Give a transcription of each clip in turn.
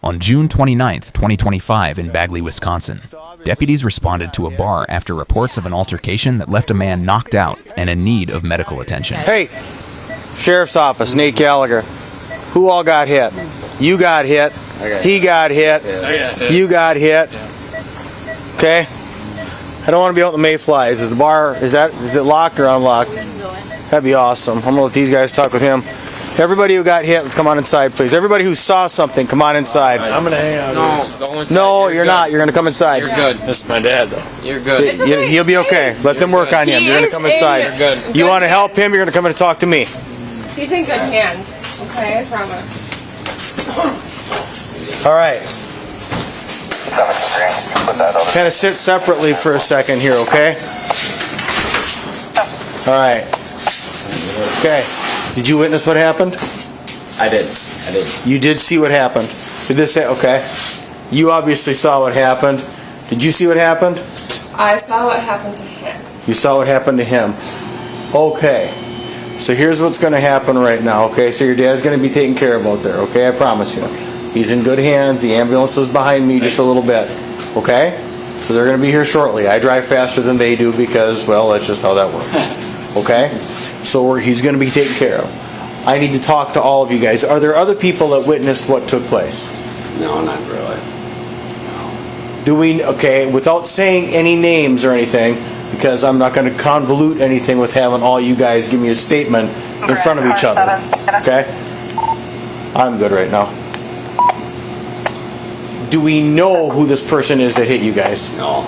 On June 29, 2025, in Bagley, Wisconsin, deputies responded to a bar after reports of an altercation that left a man knocked out and in need of medical attention. Hey, Sheriff's Office, Nate Gallagher. Who all got hit? You got hit. He got hit. You got hit. Okay? I don't want to be out in the mayflies. Is the bar, is it locked or unlocked? That'd be awesome. I'm going to let these guys talk with him. Everybody who got hit, let's come on inside, please. Everybody who saw something, come on inside. I'm going to hang out. No, inside. No, you're not. You're going to come inside. You're good. This is my dad, though. You're good. It's okay. He'll be okay. Let them work on him. You're going to come inside. You're good. You want to help him, you're going to come in and talk to me. He's in good hands. Okay, I promise. All right. Kind of sit separately for a second here, okay? All right. Okay. Did you witness what happened? I did. You did see what happened. Did this say, okay. You obviously saw what happened. Did you see what happened? I saw what happened to him. You saw what happened to him. Okay. So here's what's going to happen right now, okay? So your dad's going to be taken care of out there, okay? I promise you. He's in good hands. The ambulance is behind me just a little bit, okay? So they're going to be here shortly. I drive faster than they do because, well, that's just how that works, okay? So he's going to be taken care of. I need to talk to all of you guys. Are there other people that witnessed what took place? No, not really. Okay, without saying any names or anything, because I'm not going to convolute anything with having all you guys give me a statement in front of each other, okay? I'm good right now. Do we know who this person is that hit you guys? No.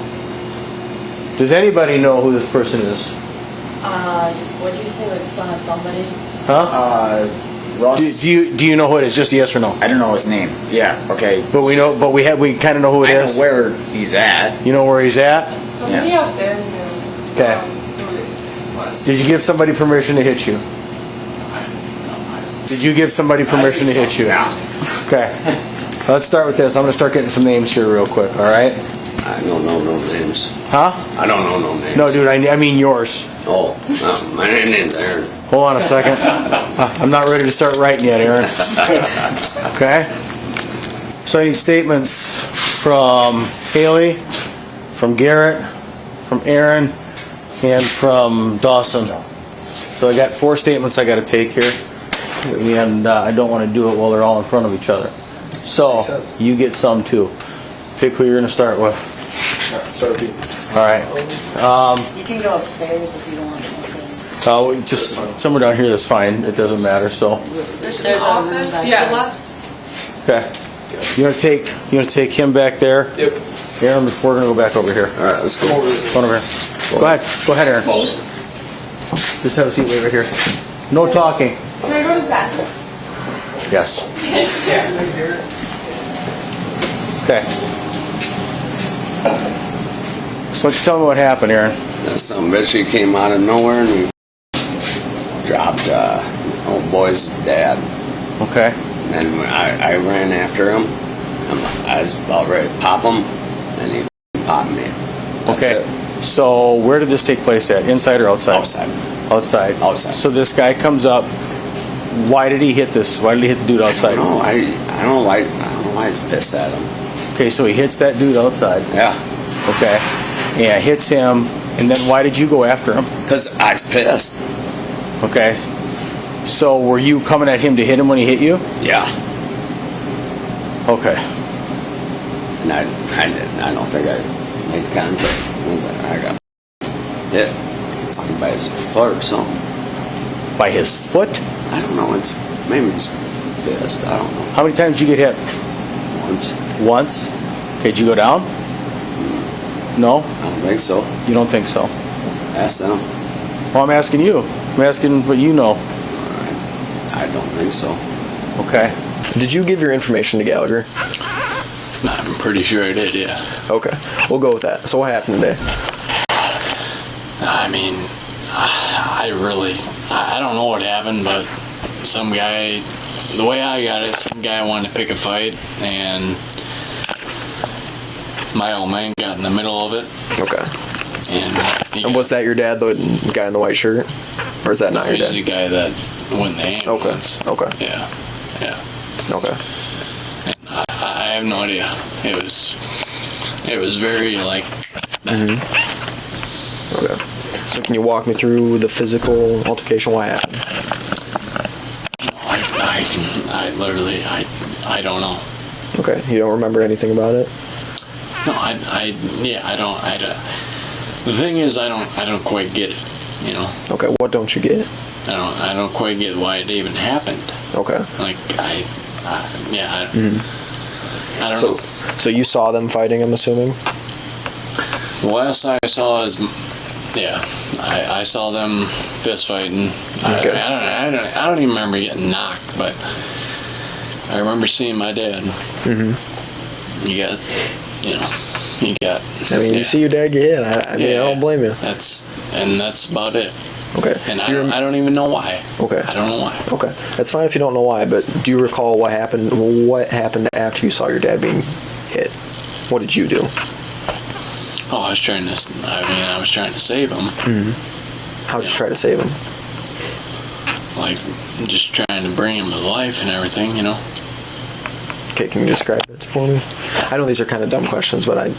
Does anybody know who this person is? What'd you say, like son of somebody? Huh? Ross. Do you know who it is? Just yes or no? I don't know his name. Yeah. Okay. But we kind of know who it I is. know where he's at. You know where he's at? Somebody out there knew. Okay. Who it was. Did you give somebody permission to hit you? Did you give somebody permission to hit you? Yeah. Okay. Let's start with this. I'm going to start getting some names here real quick, all right? I don't know no names. Huh? I don't know no names. No, dude, I mean yours. Oh, no, my name's Aaron. Hold on a second. I'm not ready to start writing yet, Aaron. Okay? So I need statements from Haley, from Garrett, from Aaron, and from Dawson. So I got 4 statements I got to take here. And I don't want to do it while they're all in front of each other. So you get some too. Pick who you're going to start with. Start with you. All right. You can go upstairs if you don't want to listen. Just somewhere down here that's fine. It doesn't matter. So There's a office. Yeah. Left. okay. You want to take him back there? Yep. Aaron, we're going to go back over here. All right, let's go. Come over here. Go ahead. Go ahead, Aaron. Just have a seat right here. No talking. Can I go to the bathroom? Yes. Okay. So why don't you tell me what happened, Aaron? Some bitch he came out of nowhere and he dropped old boy's dad. Okay. And when I ran after him. I was about ready to pop him, and he popped me. That's Okay. it. So where did this take place at? Inside or outside? Outside. Outside. Outside. So this guy comes up. Why did he hit this? Why did he hit the dude outside? No, I don't know why he's pissed at him. Okay, so he hits that dude outside. Yeah, Okay. Yeah, hits him. And then why did you go after him? because I was pissed. Okay. So were you coming at him to hit him when he hit you? Yeah, Okay. and I don't think I made contact. I got hit fucking by his foot or something. By his foot? I don't know. It's maybe his fist. I don't know. How many times did you get hit? Once. Once? Okay, did you go down? No? I don't think so. You don't think so? Ask them. Well, I'm asking you. I'm asking what you know. I don't think so. Okay. Did you give your information to Gallagher? I'm pretty sure I did, yeah. Okay, we'll go with that. So what happened today? I mean, I don't know what happened, but some guy, the way I got it, some guy wanted to pick a fight, and my old man got in the middle of it. Okay. And was that your dad, the guy in the white shirt? Or is that not your he's dad? the guy that went in the ambulance. Okay. Yeah. Okay. And I have no idea. It was very like. Okay. So can you walk me through the physical altercation? What happened? I literally, I don't know. Okay. You don't remember anything about it? No, I don't. The thing is, I don't quite get it. You know, Okay. What don't you get? I don't quite get why it even happened. Okay. Like, I don't So, know. so you saw them fighting, I'm assuming? The last I saw is, yeah, I saw them fist fighting. Okay. I don't even remember getting knocked, but I remember seeing my dad. You got. I mean, you see your dad get hit. I mean, I don't blame you. That's about it. Okay. And Do you I don't even know why. Okay. I don't know why. Okay. That's fine if you don't know why, but do you recall what happened? What happened after you saw your dad being hit? What did you do? Oh, I was trying to save him. How'd you try to save him? Like, just trying to bring him to life and everything, you know? Okay, can you describe it for me? I know these are kind of dumb questions, but I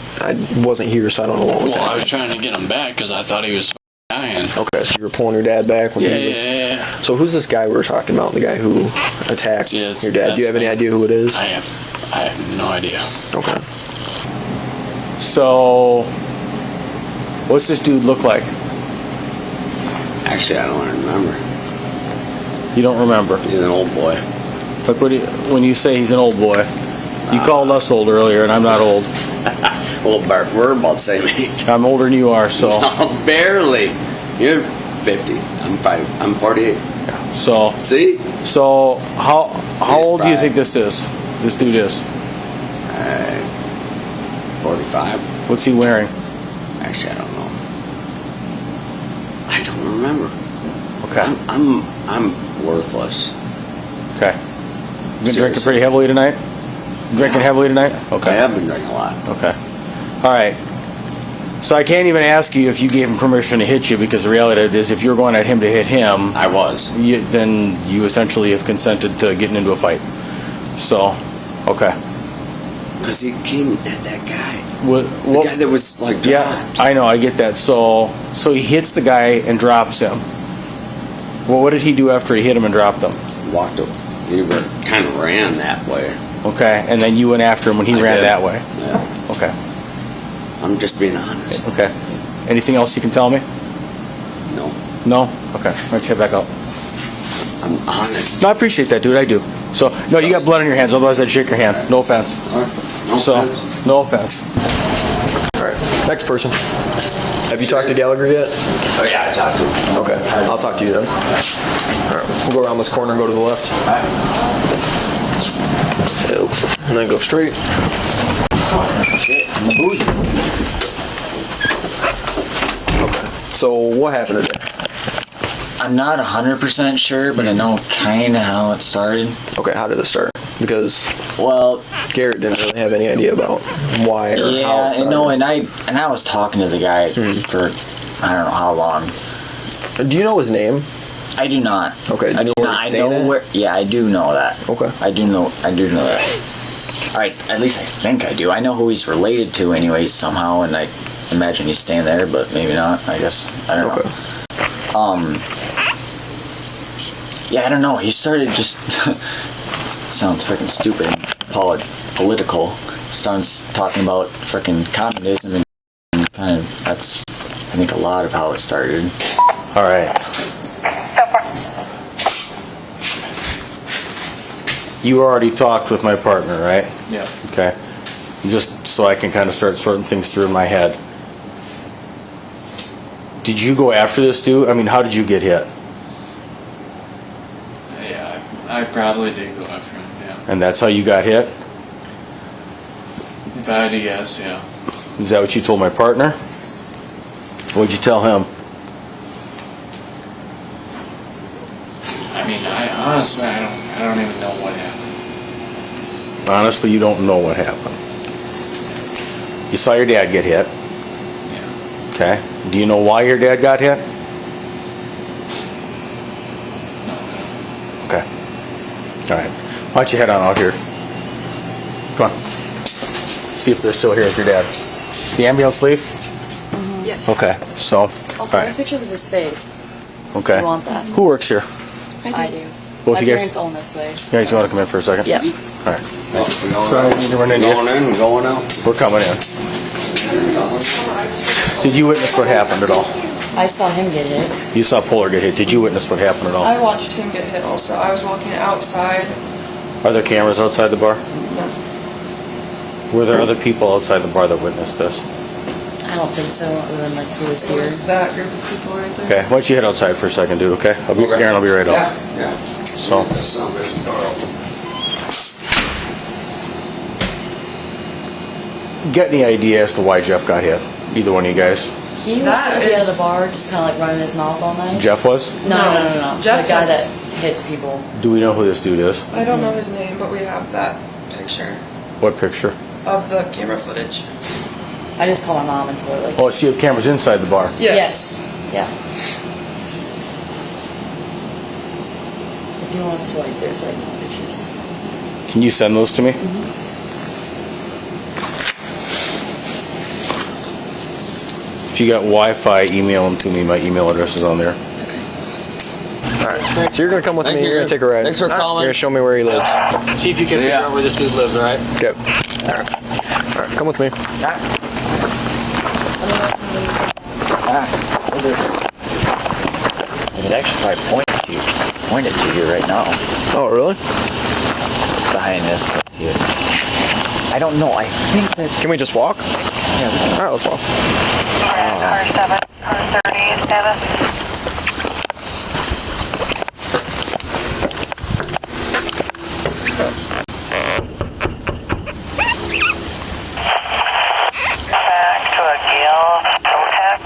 wasn't here, so I don't know what was Well, I was happening. trying to get him back because I thought he was dying. Okay, so you were pulling your dad back when he was... Yeah. So who's this guy we were talking about? The guy who attacked Yeah, your dad? Do you have any idea who it is? I have no idea. Okay. So, what's this dude look like? Actually, I don't remember. You don't remember. He's an old boy. Like when you say he's an old boy, you called us old earlier, and I'm not old. Well, Bart, we're about the same age. I'm older than you are, so Barely. You're 50. I'm 48. so See? so how He's old do you fine. think this is? This dude is. 45. What's he wearing? Actually, I don't know. I don't remember. Okay. I'm worthless. Okay. You been drinking Seriously. pretty heavily tonight? Drinking heavily tonight? I Okay. have been drinking a lot. Okay. All right. So I can't even ask you if you gave him permission to hit you, because the reality of it is, if you're going at him to hit him, I was. then you essentially have consented to getting into a fight. So, okay. Because he came at that guy. What, The guy that was like yeah, dropped. I know, I get that. So he hits the guy and drops him. Well, what did he do after he hit him and dropped him? Walked up. He kind of ran that way. Okay, and then you went after him when he I ran did. that way. Yeah. Okay, I'm just being honest. okay. Anything else you can tell me? No. No? Okay, let's head back up. I'm honest. No, I appreciate that, dude, I do. So, no, you got blood on your hands, otherwise I'd shake your hand. No offense. No So, offense. no offense. All right. Next person. Have you talked to Gallagher yet? Oh, yeah, I talked to him. Okay. I'll talk to you then. All right. We'll go around this corner and go to the left. Yep. And then go straight. Okay. So what happened today? I'm not 100% sure, but I know kind of how it started. Okay, how did it start? Because Well, Garrett didn't really have any idea about why or how it yeah, started. no, and I was talking to the guy for I don't know how long. Do you know his name? I do not. Okay, do I you do know where not. he's I know staying at? where. Yeah, I do know that. Okay. I do know that. All right, at least I think I do. I know who he's related to, anyways, somehow, and I imagine he's staying there, but maybe not. I guess I don't Okay. know. Yeah, I don't know. He started just sounds freaking stupid and political. Starts talking about freaking communism and kind of that's I think a lot of how it started. All right. You already talked with my partner, right? Yeah. Okay. Just so I can kind of start sorting things through in my head. Did you go after this dude? I mean, how did you get hit? Yeah, I probably did go after him, yeah. And that's how you got hit? If I had to guess, yeah. Is that what you told my partner? What'd you tell him? I mean, honestly, I don't even know what happened. Honestly, you don't know what happened. You saw your dad get hit. Yeah. Okay. Do you know why your dad got hit? No. Okay. All right. Why don't you head on out here? Come on. see if they're still here with your dad. The ambulance leave? Yes. Okay, so, Also, Alright. there's pictures of his face. okay. You want that? Who works here? I do. Both My you guys? parents own this place. You guys want to come in for a second? Yep. All right. Well, Need to run in here? going in, going out. We're coming in. Did you witness what happened at all? I saw him get hit. You saw Polar get hit. Did you witness what happened at all? I watched him get hit also. I was walking outside. Are there cameras outside the bar? No. Were there other people outside the bar that witnessed this? I don't think so, other than like who was It here. was that group of people right there. Okay, why don't you head outside for a second, dude, okay? Aaron, I'll be right out. Yeah. So, There's some vision door open. get any idea as to why Jeff got hit? Either one of you guys? He was That at the end of is- the bar, just kind of like running his mouth all night. Jeff was? No. Jeff- The guy that hits people. Do we know who this dude is? I don't know his name, but we have that picture What picture? of the camera footage. I just called my mom and told her like. Oh, so you have cameras inside the bar? Yes. Yeah. If you want to see, like, there's like more pictures. Can you send those to me? If you got Wi-Fi, email them to me. My email address is on there. Alright. So you're gonna come with Thank me, you. you're gonna take a ride. Thanks for calling. You're gonna show me where he lives. See if you can figure out where this dude lives, all right? Okay. Alright. Alright, come with me. I could actually probably point it to you right now. Oh, really? It's behind this place here. I don't know. I think that's. Can we just walk? Yeah, Alright, let's walk. Car 7, car 37. Back to a Gale Protect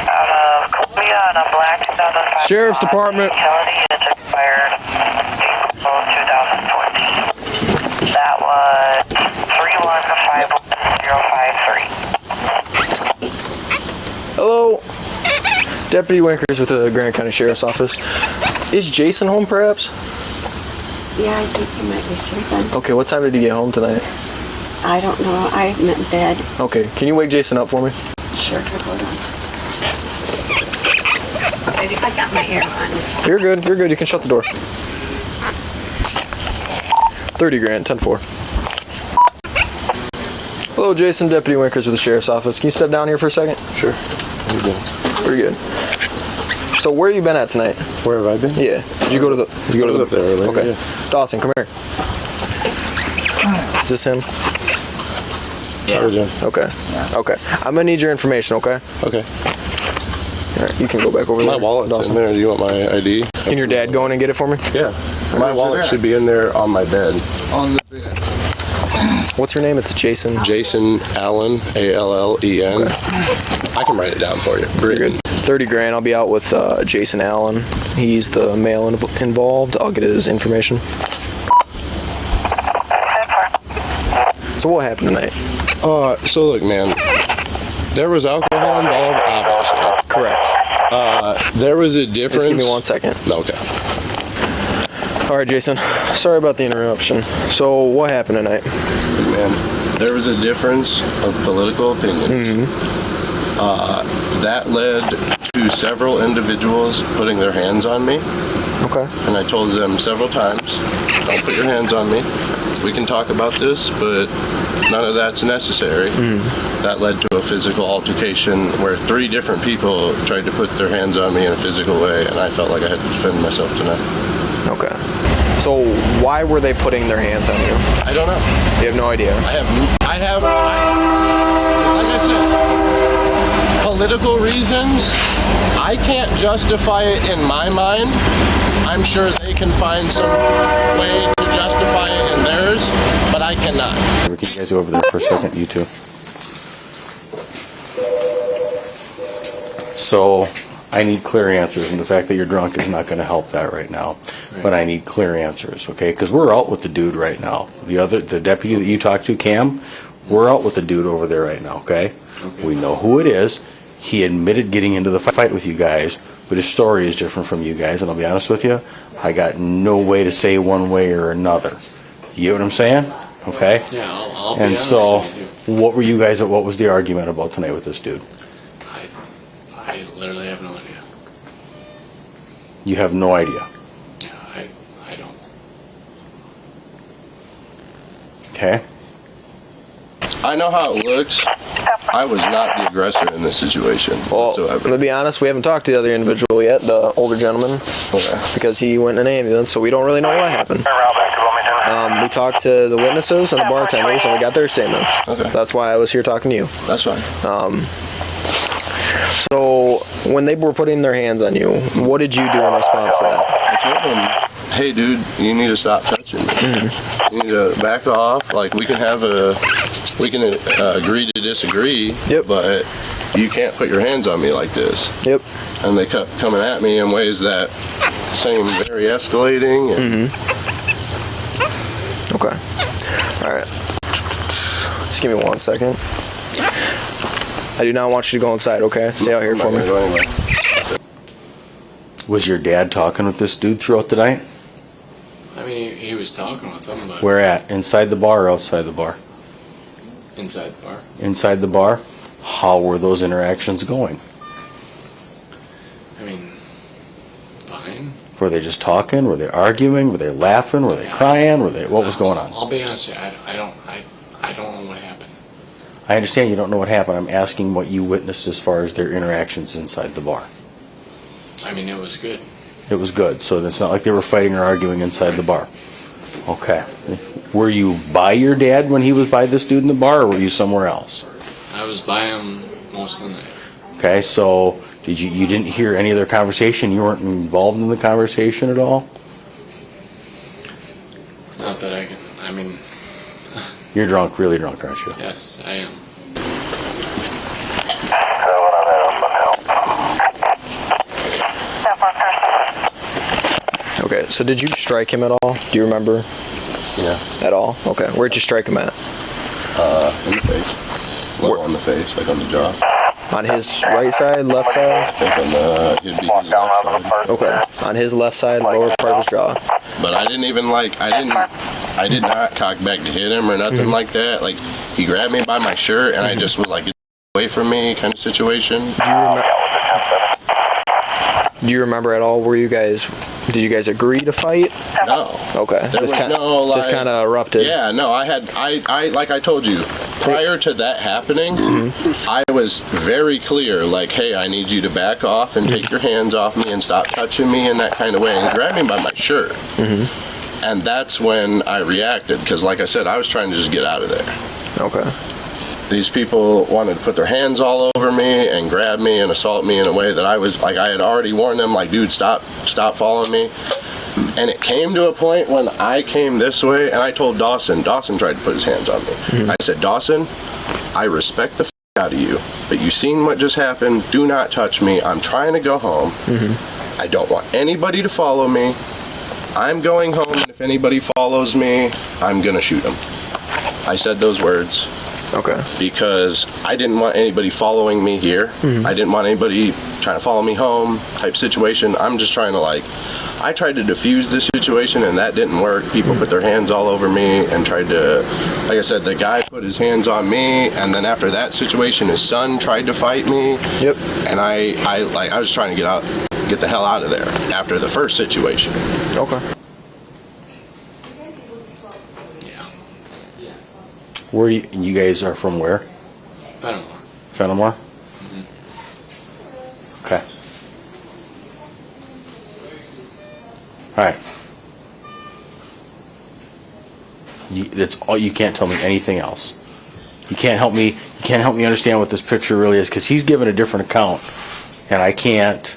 out of Columbia on a black 2005. Sheriff's Department. Utility is expired April 2020. That was 3151053. Hello. Deputy Winkers with the Grand County Sheriff's Office. Is Jason home, perhaps? Yeah, I think he might be sleeping. Okay, what time did he get home tonight? I don't know. I'm in bed. Okay, can you wake Jason up for me? Sure, hold on. I got my hair on. You're good, you're good. You can shut the door. 30 grand, 10-4. Hello, Jason, Deputy Winkers with the Sheriff's Office. Can you step down here for a second? Sure. Pretty good. So where you been at tonight? Where have I been? Yeah. Did you go to the? Did you go to the? up there earlier, Okay. yeah. Dawson, come here. Is this him? Yeah. Okay. Okay. I'm gonna need your information. Okay. Okay. All right. You can go back over there. My wallet's Dawson. in there. Do you want my ID? Can your dad go in and get it for me? Yeah. My wallet should be in there on my bed. What's your name? It's Jason. Jason Allen, Allen. I can write it down for you. Britton. 30 grand. I'll be out with Jason Allen. He's the male involved. I'll get his information. So what happened tonight? So look, man. There was alcohol involved, obviously. Correct. There was a difference. Just give me 1 second. Okay. All right, Jason. Sorry about the interruption. So what happened tonight? Man, there was a difference of political opinions. That led to several individuals putting their hands on me. Okay. And I told them several times, don't put your hands on me. We can talk about this, but none of that's necessary. That led to a physical altercation where 3 different people tried to put their hands on me in a physical way, and I felt like I had to defend myself tonight. Okay. So why were they putting their hands on you? I don't know. You have no idea. like I said, political reasons, I can't justify it in my mind. I'm sure they can find some way to justify it in theirs, but I cannot. Can you guys go over there for a second, you two? So, I need clear answers, and the fact that you're drunk is not going to help that right now. Right. But I need clear answers, okay? Because we're out with the dude right now. The deputy that you talked to, Cam, we're out with the dude over there right now, okay? We know who it is. He admitted getting into the fight with you guys, but his story is different from you guys, and I'll be honest with you, I got no way to say one way or another. You get what I'm saying? Okay? Yeah, I'll be And honest so, with you. what was the argument about tonight with this dude? I literally have no idea. You have no idea. Yeah, I don't. Okay? I know how it looks. I was not the aggressor in this situation Well, whatsoever. to be honest, we haven't talked to the other individual yet, the older gentleman, Okay. because he went in an ambulance, so we don't really know what happened. We talked to the witnesses and the bartenders, and we got their statements. Okay. That's why I was here talking to you. That's fine. So, when they were putting their hands on you, what did you do in response to that? I told him, hey dude, you need to stop touching me. You need to back off. Like we can agree to disagree, Yep. but you can't put your hands on me like this. Yep. And they kept coming at me in ways that seemed very escalating. And Okay. All right. Just give me 1 second. I do not want you to go inside, okay? Stay out here for me. Anyway. Was your dad talking with this dude throughout the night? I mean, he was talking with them, but Where at? Inside the bar or outside the bar? inside the bar. Inside the bar? How were those interactions going? I mean, fine. Were they just talking? Were they arguing? Were they laughing? Were they crying? What was going on? I'll be honest with you, I don't know what happened. I understand you don't know what happened. I'm asking what you witnessed as far as their interactions inside the bar. I mean, it was good. It was good, so it's not like they were fighting or arguing inside the bar. Okay. Were you by your dad when he was by this dude in the bar, or were you somewhere else? I was by him most of the night. Okay, so you didn't hear any of their conversation? You weren't involved in the conversation at all? Not that I can, I mean, You're drunk, really drunk, aren't you? yes, I am. Okay, so did you strike him at all? Do you remember Yeah. at all? Okay, where'd you strike him at? In the face. Low on the face, like on the jaw. On his right side, left I side? think on the, he'd be his left side. Okay, on his left side, lower part of his jaw. But I didn't even I did not cock back to hit him or nothing like that. Like he grabbed me by my shirt and I just was like, get away from me kind of situation. Do you remember at all did you guys agree to fight? No. Okay, There was no, like, just kind of erupted. Yeah, no, I like I told you, prior to that happening, I was very clear, like, hey, I need you to back off and take your hands off me and stop touching me in that kind of way and grab me by my shirt. And that's when I reacted, because like I said, I was trying to just get out of there. Okay. These people wanted to put their hands all over me and grab me and assault me in a way that I was, like, I had already warned them, like, dude, stop following me. And it came to a point when I came this way and I told Dawson tried to put his hands on me. I said, Dawson, I respect the out of you, but you seen what just happened. Do not touch me. I'm trying to go home. I don't want anybody to follow me. I'm going home, and if anybody follows me, I'm gonna shoot them. I said those words. Okay. Because I didn't want anybody following me here. I didn't want anybody trying to follow me home type situation. I'm just trying to, like, I tried to diffuse this situation and that didn't work. People put their hands all over me and tried to, like I said, the guy put his hands on me, and then after that situation, his son tried to fight me. Yep. And I was trying to get the hell out of there after the first situation. Okay. Where you guys are from where? Fenimore. Fenimore? Okay. All right. That's all. You can't tell me anything else. You can't help me. You can't help me understand what this picture really is, because he's given a different account, and I can't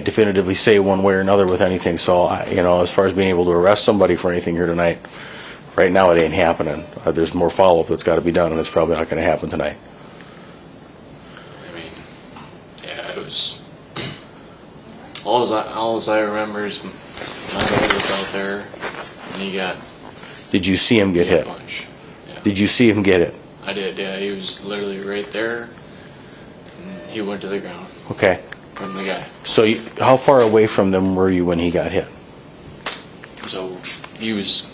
definitively say one way or another with anything. So, as far as being able to arrest somebody for anything here tonight, right now it ain't happening. There's more follow-up that's got to be done, and it's probably not going to happen tonight. I mean, yeah, it was. All I remember is my dad was out there, and he got. Did you see him get hit? Punch. Yeah. Did you see him get it? I did. Yeah, he was literally right there, and he went to the ground Okay. from the guy. So how far away from them were you when he got hit? So he was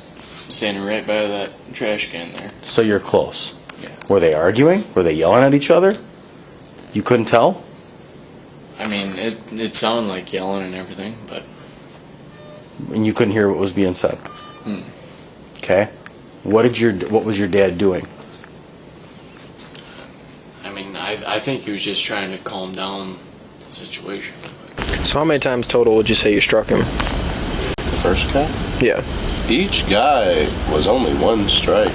standing right by that trash can there. So you're close. Yeah. Were they arguing? Were they yelling at each other? You couldn't tell? I mean, it sounded like yelling and everything, but And you couldn't hear what was being said? Okay. What was your dad doing? I mean, I think he was just trying to calm down the situation. So how many times total would you say you struck him? The first guy? Yeah. Each guy was only one strike.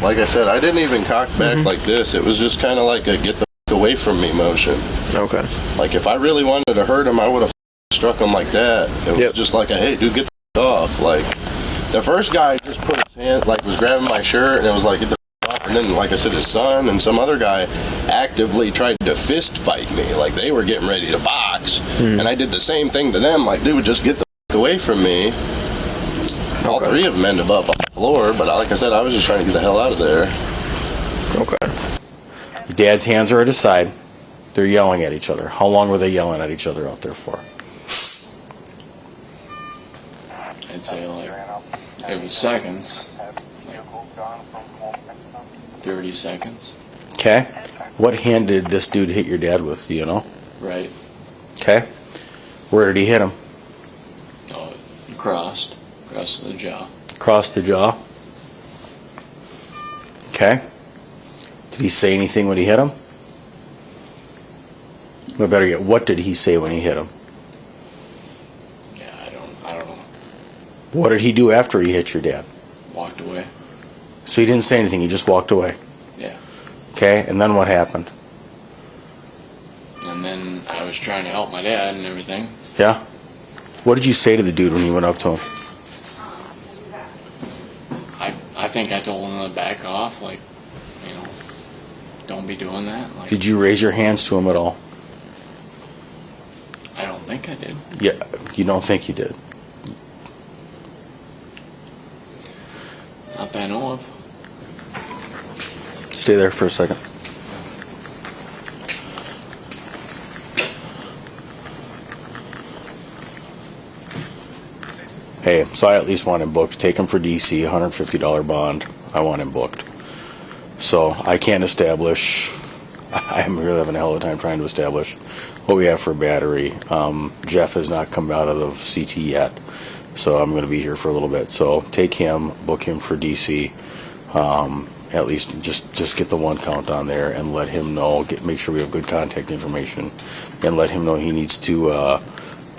Like I said, I didn't even cock back like this. It was just kind of like a get the f- away from me motion. Okay. Like if I really wanted to hurt him, I would have struck him like that. It was just like a, hey, dude, get the f- off. Like the first guy just put his hand, like was grabbing my shirt, and it was like, get the f- off. And then, like I said, his son and some other guy actively tried to fist fight me. Like they were getting ready to box. And I did the same thing to them. Like, dude, just get the f- away from me. All three of them ended up on the floor, but like I said, I was just trying to get the hell out of there. Okay. Your dad's hands are at his side. They're yelling at each other. How long were they yelling at each other out there for? I'd say like it was seconds, like 30 seconds. Okay. What hand did this dude hit your dad with? Do you know? Right. Okay. Where did he hit him? Crossed the jaw. Across the jaw. Okay. Did he say anything when he hit him? Or better yet, what did he say when he hit him? Yeah, I don't know. What did he do after he hit your dad? Walked away. So he didn't say anything, he just walked away. Yeah. Okay, and then what happened? And then I was trying to help my dad and everything. Yeah? What did you say to the dude when you went up to him? I think I told him to back off, like, you know, don't be doing that. Like, Did you raise your hands to him at all? I don't think I did. Yeah, you don't think you did. Not that I know of. Stay there for a second. Hey, so I at least want him booked. Take him for DC, $150 bond. I want him booked. So I can't establish, I'm really having a hell of a time trying to establish what we have for battery. Jeff has not come out of the CT yet, so I'm going to be here for a little bit. So take him, book him for DC. At least just get the one count on there and let him know, make sure we have good contact information, and let him know he needs to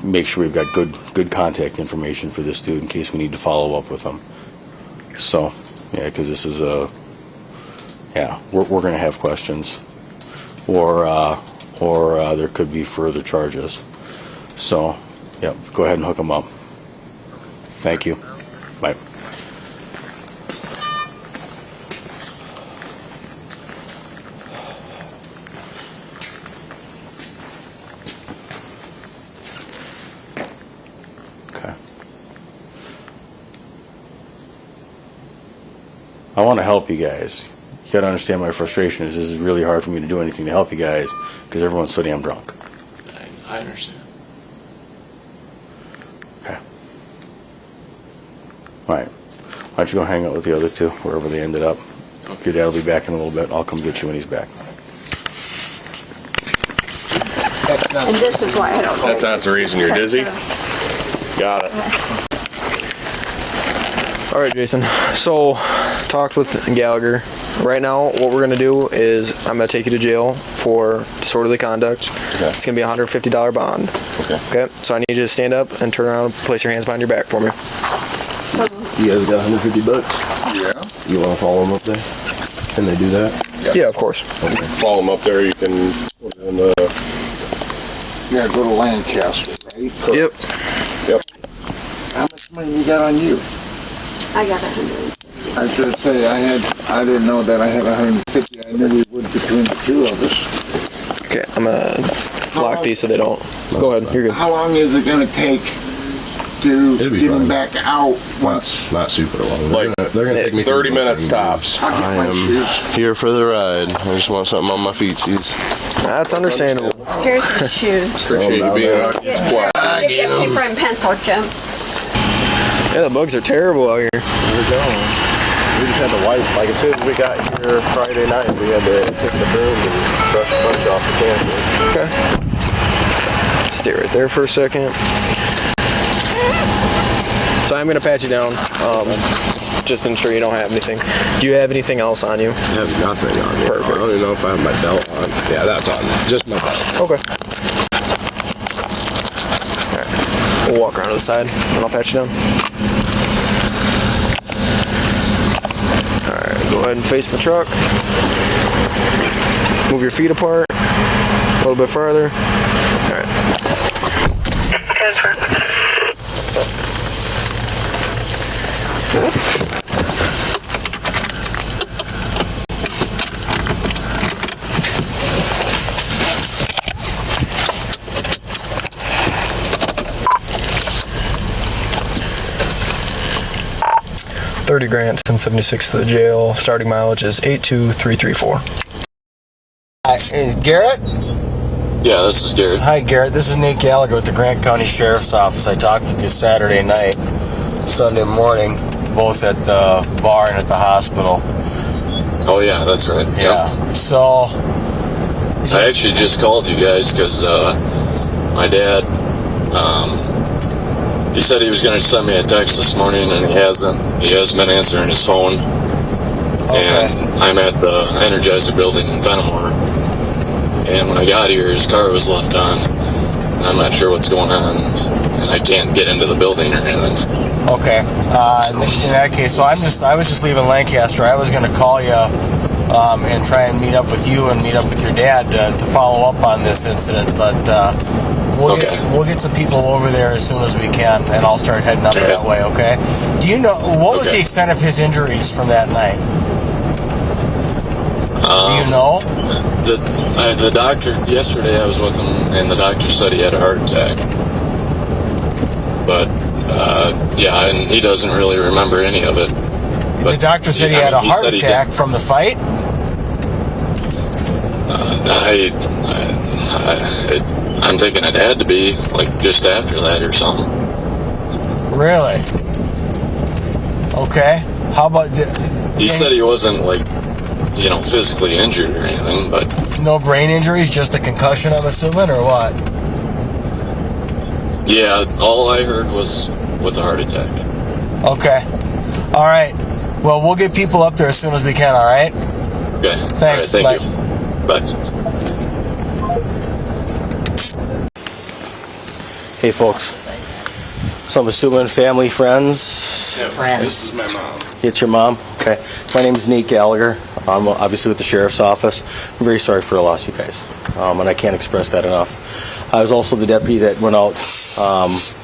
make sure we've got good contact information for this dude in case we need to follow up with him. So, yeah, because this is we're going to have questions, or there could be further charges. So, yeah, go ahead and hook him up. Thank you. Bye. I want to help you guys. You got to understand my frustration is this is really hard for me to do anything to help you guys because everyone's so damn drunk. I understand. Okay. All right. Why don't you go hang out with the other two, wherever they ended up. Okay. Your dad will be back in a little bit. I'll come get you when he's back. And this is why I don't. That's not the reason you're dizzy? Got it. All right, Jason. So, talked with Gallagher. Right now, what we're going to do is I'm going to take you to jail for disorderly conduct. Okay. It's going to be a $150 bond. Okay. Okay? So I need you to stand up and turn around and place your hands behind your back for me. You guys got $150? Yeah. You want to follow them up there? Can they do that? Yeah, of course. Okay. Follow them up there. You can put it in the... Yeah, go to Lancaster, right? Yep. Yep. How much money you got on you? I got 100. I should say I didn't know that I had 150. I knew we would between the two of us. Okay, I'm going to lock these so they don't. Go ahead, you're good. How long is it going to take to It'll be get fine. him back out once? Not super long. They're gonna take me 30 minutes tops. I'll get I my am shoes. here for the ride. I just want something on my feetsies. That's understandable. Here's the shoes. Appreciate you being out. Get paper and pencil, Jim. Yeah, the bugs are terrible out here. We're going. We just had to wipe. Like as soon as we got here Friday night, we had to pick the broom and brush a bunch off the campus. Okay. Stay right there for a second. So I'm gonna pat you down, just to ensure you don't have anything. Do you have anything else on you? I have nothing on me. Perfect. I don't even know if I have my belt on. Yeah, that's on. Just my belt. Okay. Alright. We'll walk around to the side and I'll pat you down. Alright, go ahead and face my truck. Move your feet apart. A little bit farther. Alright. 30 Grant, 1076 to the jail. Starting mileage is 82334. Is Garrett? Yeah, this is Garrett. Hi, Garrett. This is Nate Gallagher with the Grant County Sheriff's Office. I talked with you Saturday night, Sunday morning, both at the bar and at the hospital. Oh yeah, that's right. Yeah. So I actually just called you guys because my dad, he said he was going to send me a text this morning, and he hasn't. He hasn't been answering his phone. Okay. And I'm at the Energizer building in Fenimore. And when I got here, his car was left on, and I'm not sure what's going on, and I can't get into the building or anything. Okay. In that case, so I was just leaving Lancaster. I was going to call you and try and meet up with you and meet up with your dad to follow up on this incident, but we'll get some people over there as soon as we can, and I'll start heading up that way. Okay. Do you know what was the extent of his injuries from that night? Do you know? The doctor, yesterday I was with him, and the doctor said he had a heart attack. But, yeah, and he doesn't really remember any of it. But the doctor said he had a heart attack from the fight? I'm thinking it had to be, like, just after that or something. Really? Okay. How about... He said he wasn't, like, you know, physically injured or anything, but... No brain injuries, just a concussion, I'm assuming, or what? Yeah, all I heard was with a heart attack. Okay. All right. Well, we'll get people up there as soon as we can, all right? Okay. Thanks. All right, thank you. Bye. Hey, folks. So I'm assuming family, friends? Yeah, friends. This is my mom. It's your mom? Okay. My name is Nate Gallagher. I'm obviously with the Sheriff's Office. I'm very sorry for the loss, you guys. And I can't express that enough. I was also the deputy that went out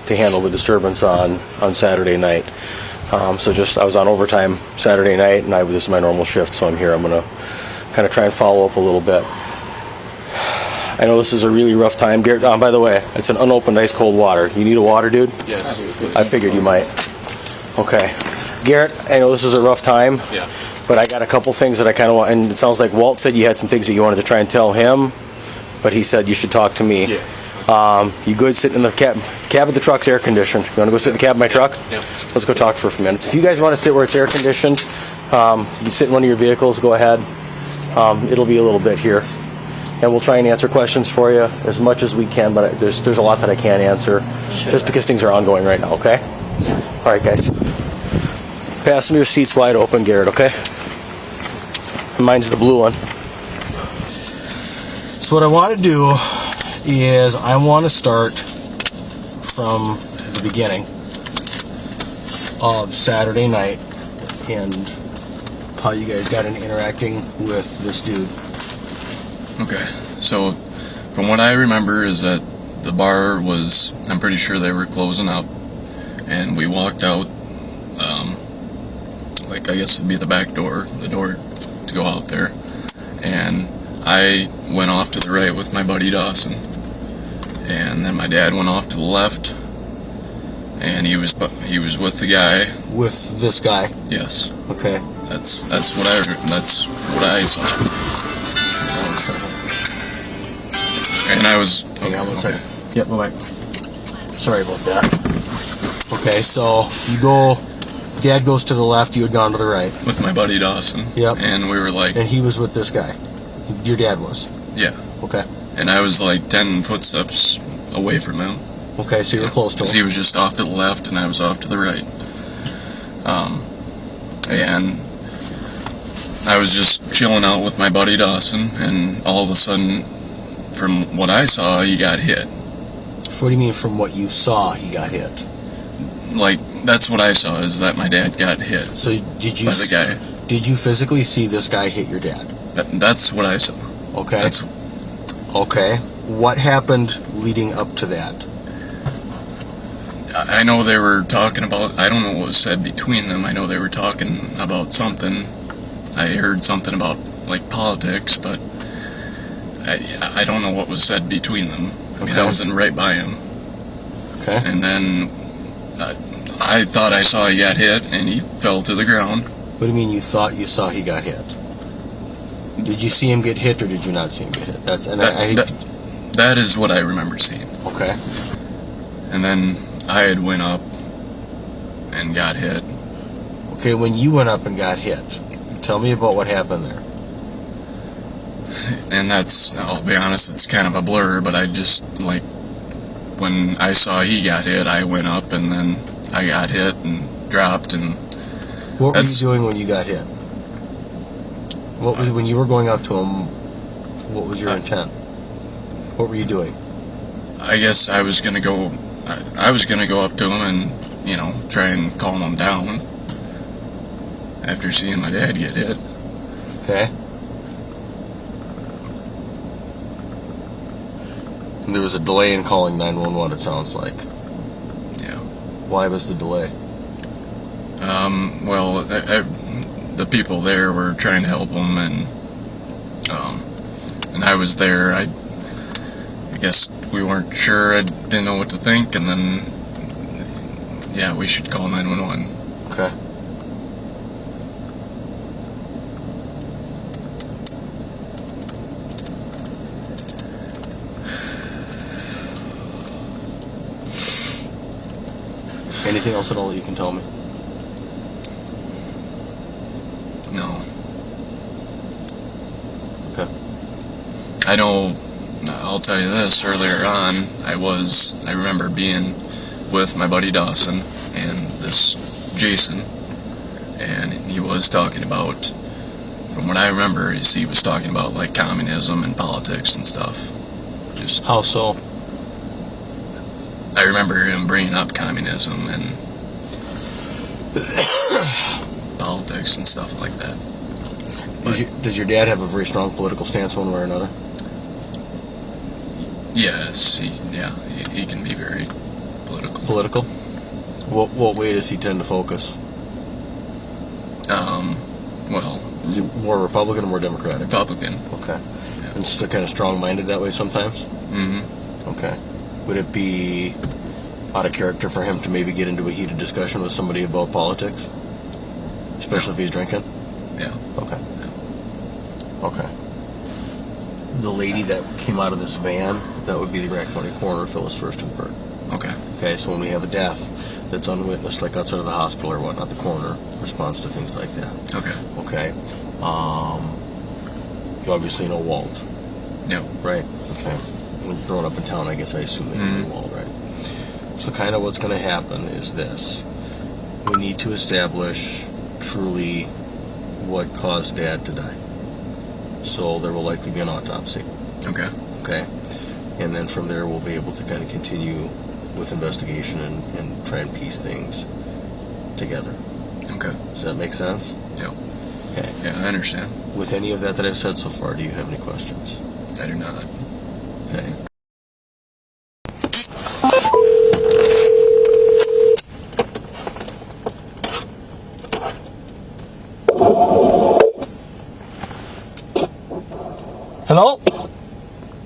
to handle the disturbance on Saturday night. So I was on overtime Saturday night, and this is my normal shift, so I'm here. I'm going to kind of try and follow up a little bit. I know this is a really rough time. Garrett, by the way, it's an unopened ice cold water. You need a water, dude? Yes. I figured you might. Okay. Garrett, I know this is a rough time. Yeah. But I got a couple things that I kind of want, and it sounds like Walt said you had some things that you wanted to try and tell him, but he said you should talk to me. Yeah. You good sitting in the cab of the truck's air conditioned? You want to go sit in the cab of my truck? Yep. Let's go talk for a few minutes. If you guys want to sit where it's air conditioned, you sit in one of your vehicles, go ahead. It'll be a little bit here. And we'll try and answer questions for you as much as we can, but there's a lot that I can't answer just because things are ongoing right now, okay? All right, guys. Passenger seat's wide open, Garrett, okay? Mine's the blue one. So what I want to do is I want to start from the beginning of Saturday night and how you guys got into interacting with this dude. Okay, so from what I remember is that the bar was, I'm pretty sure they were closing up, and we walked out, like I guess it'd be the back door, the door to go out there, and I went off to the right with my buddy Dawson, and then my dad went off to the left, and he was with the guy. With this guy? Yes. Okay. That's what I saw. And I was... Hang on one second. Yep, bye-bye. Sorry about that. Okay, so you go, Dad goes to the left, you had gone to the right. With my buddy Dawson. Yep. And we were like... And he was with this guy. Your dad was. Yeah. Okay. And I was like 10 footsteps away from him. Okay, so you were close to him. Because he was just off to the left and I was off to the right. And I was just chilling out with my buddy Dawson, and all of a sudden, from what I saw, he got hit. What do you mean from what you saw he got hit? Like, that's what I saw, is that my dad got hit. So did you... By the guy. Did you physically see this guy hit your dad? That's what I saw. Okay. Okay. What happened leading up to that? I know they were talking about, I don't know what was said between them. I know they were talking about something. I heard something about, like, politics, but I don't know what was said between them. I mean, I wasn't right by him. Okay. And then I thought I saw he got hit, and he fell to the ground. What do you mean you thought you saw he got hit? Did you see him get hit, or did you not see him get hit? That is what I remember seeing. Okay. And then I had went up and got hit. Okay, when you went up and got hit, tell me about what happened there. And that's, I'll be honest, it's kind of a blur, but I just, like, when I saw he got hit, I went up and then I got hit and dropped, and... What were you doing when you got hit? What was, when you were going up to him, what was your intent? What were you doing? I guess I was gonna go, I was gonna go up to him and, you know, try and calm him down after seeing my dad get hit. Okay. And there was a delay in calling 911, it sounds like. Yeah. Why was the delay? Well, the people there were trying to help him, and I was there. I guess we weren't sure. I didn't know what to think, and then, yeah, we should call 911. Okay. Anything else at all that you can tell me? No. Okay. I know, I'll tell you this, earlier on, I remember being with my buddy Dawson and this Jason, and he was talking about, from what I remember, he was talking about, like, communism and politics and stuff. Just how so? I remember him bringing up communism and politics and stuff like that. Does your dad have a very strong political stance one way or another? Yes, he can be very political. Political? What way does he tend to focus? Well... Is he more Republican or more Democratic? Republican. Okay. Yeah. And still kind of strong-minded that way sometimes? Mm-hmm. Okay. Would it be out of character for him to maybe get into a heated discussion with somebody about politics? Especially if he's drinking? Yeah. Okay. Okay. The lady that came out of this van, that would be the Grant County Coroner, Phyllis Furstenberg. Okay. Okay, so when we have a death that's unwitnessed, like outside of the hospital or whatnot, the coroner responds to things like that. Okay. Okay. You obviously know Walt. Yeah. Right? Okay. Growing up in town, I guess I assume that you know Walt, right? So kind of what's going to happen is this. We need to establish truly what caused Dad to die. So there will likely be an autopsy. Okay. Okay. And then from there we'll be able to kind of continue with investigation and try and piece things together. Okay. Does that make sense? Yeah. Okay. Yeah, I understand. With any of that I've said so far, do you have any questions? I do not. Okay. Hello?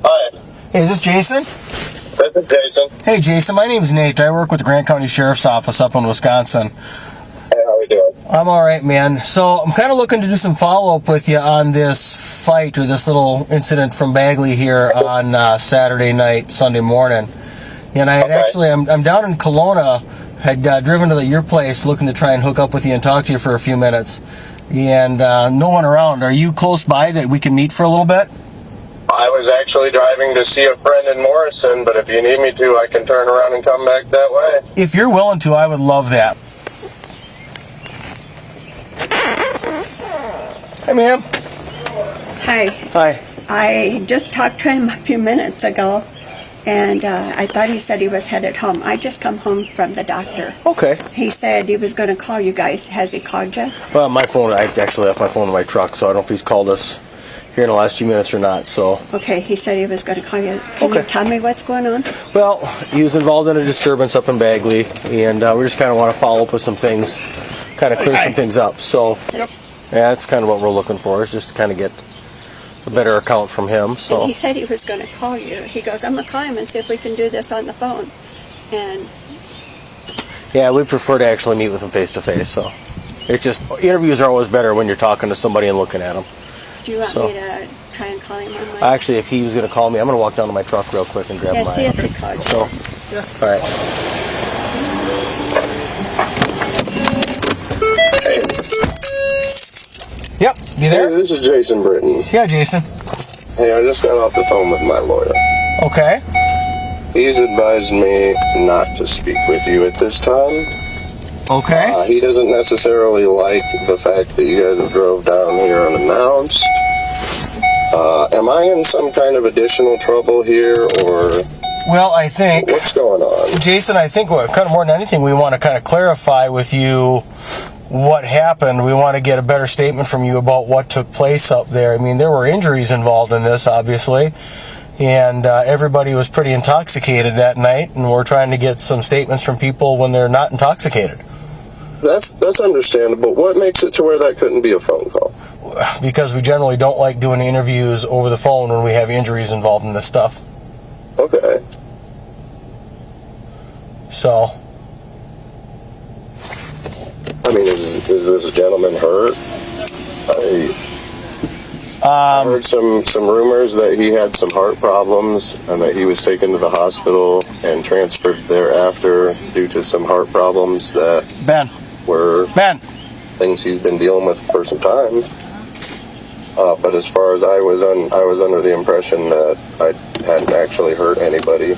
Hi. Hey, is this Jason? This is Jason. Hey, Jason, my name's Nate. I work with the Grant County Sheriff's Office up in Wisconsin. Hey, how are you doing? I'm all right, man. So I'm kind of looking to do some follow-up with you on this fight or this little incident from Bagley here on Saturday night, Sunday morning. And I had I'm down in Kelowna had driven to your place looking to try and hook up with you and talk to you for a few minutes, and no one around. Are you close by that we can meet for a little bit? I was actually driving to see a friend in Morrison, but if you need me to, I can turn around and come back that way. If you're willing to, I would love that. Hi, ma'am. Hi. Hi. I just talked to him a few minutes ago, and I thought he said he was headed home. I just come home from the doctor. Okay. He said he was going to call you guys. Has he called you? Well, my phone, I actually left my phone in my truck, so I don't know if he's called us here in the last few minutes or not, so. Okay, he said he was going to call you. Can you tell me what's going on? Well, he was involved in a disturbance up in Bagley, and we just kind of want to follow up with some things, kind of clear some things up. So, yeah, that's kind of what we're looking for, is just to kind of get a better account from him. So And he said he was going to call you. He goes, I'm going to call him and see if we can do this on the phone. And yeah, we prefer to actually meet with him face to face. So it's just, interviews are always better when you're talking to somebody and looking at them. do you want So- me to try and call him on my... Actually, if he was going to call me, I'm going to walk down to my truck real quick and grab Yeah, mine. see if he called you. So, all right. Yep, you there? Hey, this is Jason Britton. Yeah, Jason. Hey, I just got off the phone with my lawyer. Okay. He's advised me not to speak with you at this time. Okay. He doesn't necessarily like the fact that you guys have drove down here unannounced. Am I in some kind of additional trouble here, or Well, I think, what's going on? Jason, I think kind of more than anything, we want to kind of clarify with you what happened. We want to get a better statement from you about what took place up there. I mean, there were injuries involved in this, obviously, and everybody was pretty intoxicated that night, and we're trying to get some statements from people when they're not intoxicated. That's understandable. What makes it to where that couldn't be a phone call? Because we generally don't like doing interviews over the phone when we have injuries involved in this stuff. Okay. So, I mean, is this gentleman hurt? I heard some rumors that he had some heart problems and that he was taken to the hospital and transferred thereafter due to some heart problems that were things he's been dealing with for some time. But as far as I was under the impression that I hadn't actually hurt anybody.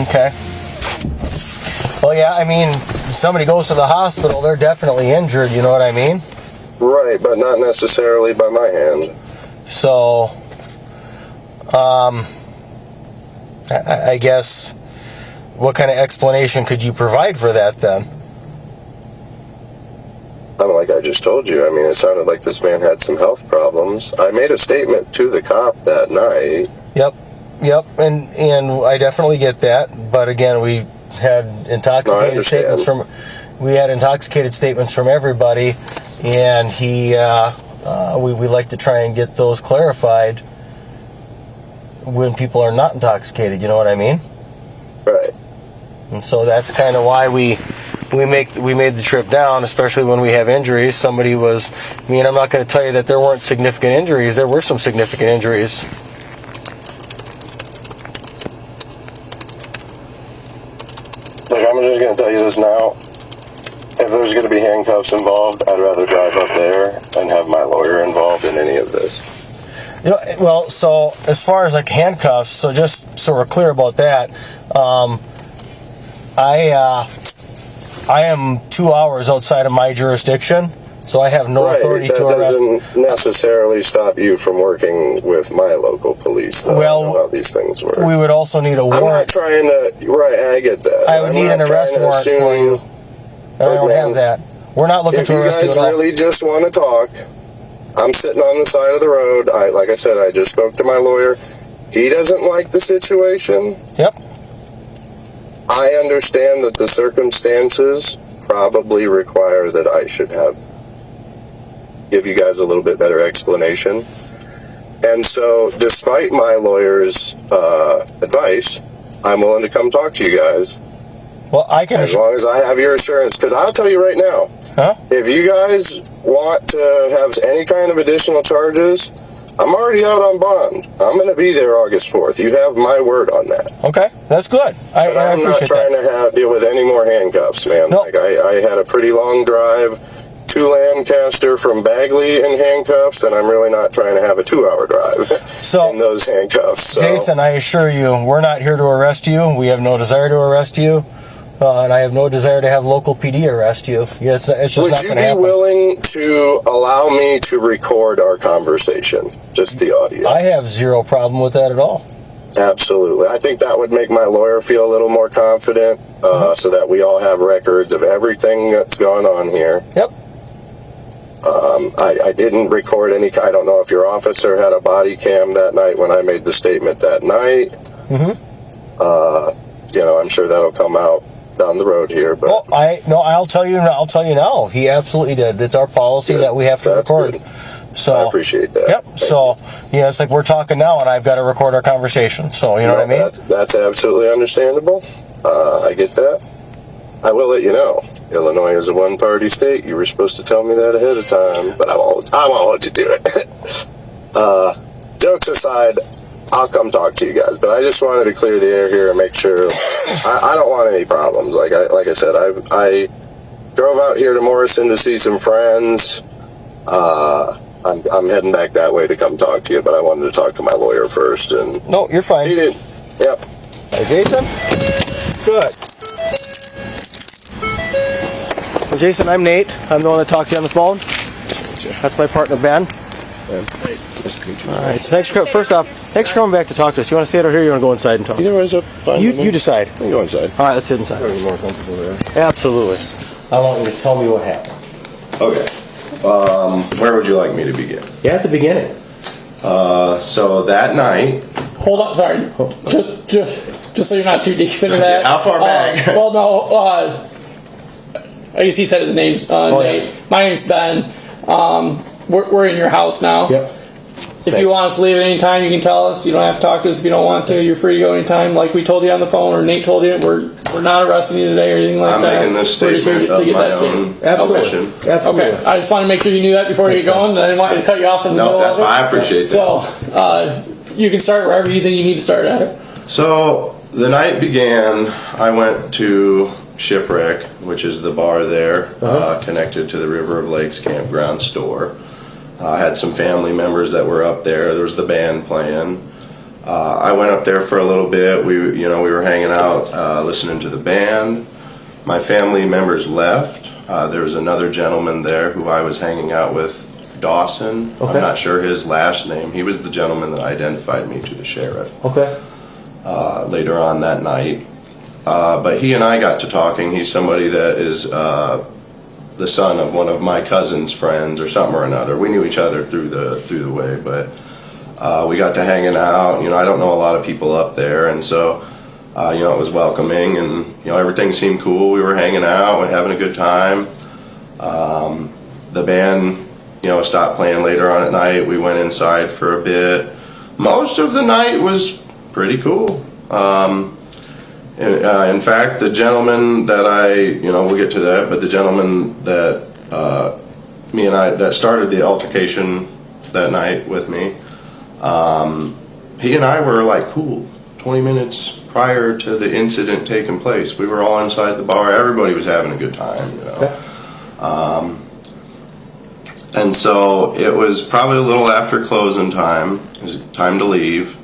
okay. Well, yeah, I mean, if somebody goes to the hospital, they're definitely injured, you know what I mean? Right, but not necessarily by my hand. So, I guess, what kind of explanation could you provide for that then? Like I just told you, I mean, it sounded like this man had some health problems. I made a statement to the cop that night. Yep, and I definitely get that, but again, we had intoxicated statements from everybody, and we like to try and get those clarified when people are not intoxicated, you know what I mean? Right. And so that's kind of why we made the trip down, especially when we have injuries. I'm not going to tell you that there weren't significant injuries. There were some significant injuries. Look, I'm just going to tell you this now. If there's going to be handcuffs involved, I'd rather drive up there and have my lawyer involved in any of this. Well, so as far as like handcuffs, so just so we're clear about that, I am 2 hours outside of my jurisdiction, so I have no authority to arrest. That doesn't necessarily stop you from working with my local police, though. Well, I know how these things work. We would also need a warrant. I'm not trying to. Right, I get that. I would need an arrest warrant for you. I don't have that. We're not looking to arrest you at all. If you guys really just want to talk, I'm sitting on the side of the road. Like I said, I just spoke to my lawyer. He doesn't like the situation. Yep. I understand that the circumstances probably require that I should give you guys a little bit better explanation. And so, despite my lawyer's advice, I'm willing to come talk to you guys. Well, I can. As long as I have your assurance, because I'll tell you right now, if you guys want to have any kind of additional charges, I'm already out on bond. I'm going to be there August 4th. You have my word on that. Okay, that's good. I I'm not trying to deal with any more handcuffs, man. No. Like I had a pretty long drive to Lancaster from Bagley in handcuffs, and I'm really not trying to have a 2-hour drive in those handcuffs. So. Jason, I assure you, we're not here to arrest you. We have no desire to arrest you. And I have no desire to have local PD arrest you. Yeah, it's just Would not you going to be happen. willing to allow me to record our conversation, just the audio? I have zero problem with that at all. Absolutely. I think that would make my lawyer feel a little more confident, so that we all have records of everything that's going on here. Yep. I didn't record any. I don't know if your officer had a body cam that night when I made the statement that night. I'm sure that'll come out down the road here. But I'll tell you now. He absolutely did. It's our policy that we have to record. Good. So I appreciate that. Yep. So it's like we're talking now, and I've got to record our conversation. So you know what I mean? That's absolutely understandable. I get that. I will let you know. Illinois is a one-party state. You were supposed to tell me that ahead of time, but I won't let you do it. Jokes aside, I'll come talk to you guys, but I just wanted to clear the air here and make sure I don't want any problems. Like I said, I drove out here to Morrison to see some friends. I'm heading back that way to come talk to you, but I wanted to talk to my lawyer first. And no, you're fine. He didn't. Yep. Hey, Jason. Good. Well, Jason, I'm Nate. I'm the one that talked to you on the phone. That's my partner, Ben. All right. So first off, thanks for coming back to talk to us. You want to stay out here or you want to go inside and talk? Either way is fine. You decide. We can go inside. All right, let's sit inside. Are you more comfortable there? Absolutely. I want you to tell me what happened. Okay. Where would you like me to begin? Yeah, at the beginning. So that night. Hold on, sorry. Just so you're not too deep into that. How far back? Well, no. I guess he said his name's Nate. Yeah. My name's Ben. We're in your house now. Yep. If you want us to leave at any time, you can tell us. You don't have to talk to us if you don't want to. You're free to go anytime, like we told you on the phone, or Nate told you. We're not arresting you today or anything like that. I'm making this We're just here statement to get of my that own statement. omission. Absolutely. Okay, I just want to make sure you knew that before you get going. I didn't want you to cut you off in the middle that's of it. fine. I appreciate that. So you can start wherever you think you need to start at. So the night began. I went to Shipwreck, which is the bar there, connected to the River of Lakes Campground store. I had some family members that were up there. There was the band playing. I went up there for a little bit. We were hanging out, listening to the band. My family members left. There was another gentleman there who I was hanging out with, Dawson. Okay. I'm not sure his last name. He was the gentleman that identified me to the sheriff. Okay. Later on that night. But he and I got to talking. He's somebody that is the son of one of my cousin's friends or something or another. We knew each other through the way, but we got to hanging out. I don't know a lot of people up there, and so it was welcoming, and everything seemed cool. We were hanging out, we're having a good time. The band stopped playing later on at night. We went inside for a bit. Most of the night was pretty cool. In fact, the gentleman that we'll get to that, but the gentleman that that started the altercation that night with me, he and I were like cool 20 minutes prior to the incident taking place. We were all inside the bar. Everybody was having a good time, Okay. And so it was probably a little after closing time. It was time to leave.